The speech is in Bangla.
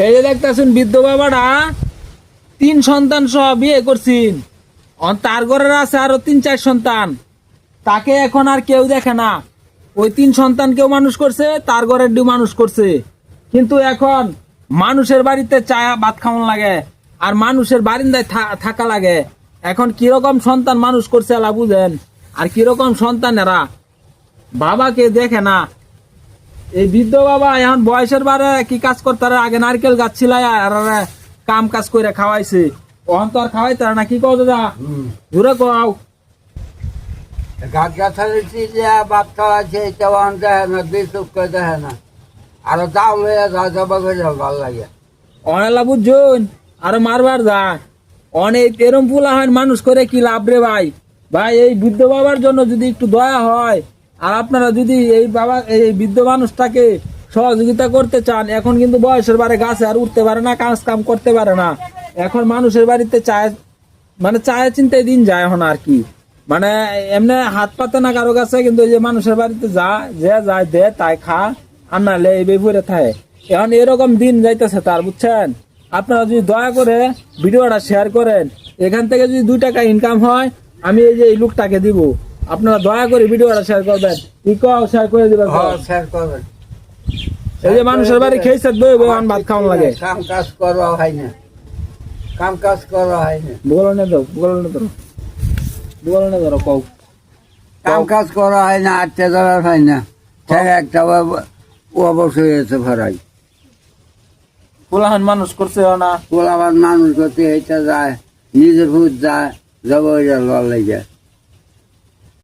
এই যে দেখতেছেন বৃদ্ধ বাবাটা 3 সন্তান সহ বিয়ে করছেন। তার ঘরের আছে আরো 3-4 সন্তান। তাকে এখন আর কেউ দেখে না। ওই 3 সন্তান কেউ মানুষ করছে, তার ঘরের ডিউ মানুষ করছে। কিন্তু এখন মানুষের বাড়িতে চা ভাত খাওয়ান লাগে, আর মানুষের বারিন্দায় থাকা লাগে। এখন কিরকম সন্তান মানুষ করছে এলা বুঝেন, আর কিরকম সন্তান এরা বাবাকে দেখে না। এই বৃদ্ধ বাবা এখন বয়সের বারে কি কাজ করতে আগে নারকেল গাছ ছিলাই আর কাম কাজ করে খাওয়াইছে। অহন তো আর খাওয়াইতে না, কি কও দাদা? ঘুরে কও গাছ গাছালি ভাত খাওয়াইছে তেমন দেখে না, দুই চুপকে দেখে না। আরো দাও লইয়া যা জবা করে ভালো লাগে অনেলা বুঝুন, আরো মারবার যায় অনেক এরম পুলা হয় মানুষ করে কি লাভ রে ভাই। ভাই এই বৃদ্ধ বাবার জন্য যদি একটু দয়া হয়, আর আপনারা যদি এই বাবা এই বৃদ্ধ মানুষটাকে সহযোগিতা করতে চান, এখন কিন্তু বয়সের বারে গাছে আর উঠতে পারে না, কাজ কাম করতে পারে না। এখন মানুষের বাড়িতে চায় মানে চায় চিন্তায় দিন যায় এখন আর কি, মানে এমনি হাত পাতে না কারো কাছে, কিন্তু এই যে মানুষের বাড়িতে যায় দে তাই খা, আর নাহলে এই বেপুরে থাকে। এখন এরকম দিন যাইতেছে তার, বুঝছেন? আপনারা যদি দয়া করে ভিডিওটা শেয়ার করেন, এখান থেকে যদি 2 টাকা ইনকাম হয়, আমি এই যে এই লোকটাকে দিব। আপনারা দয়া করে ভিডিওটা শেয়ার করবেন, কি কও শেয়ার করে দিবেন? শেয়ার করবেন। এই যে মানুষের বাড়ি খেয়েছে বই ভাত খাওয়ান লাগে, কাম কাজ করা হয় না, কাম কাজ করা হয় না। বলো না তো, বলো না তো, বলো না ধরো, কও কাম কাজ করা হয় না, আটটা ধরা হয় না। একটা অবশ্যই এসে ভরাই পোলাহান মানুষ করছে না, পোলাবার মানুষ করতে এটা যায়, নিজের ভূত যায়, জব লেগে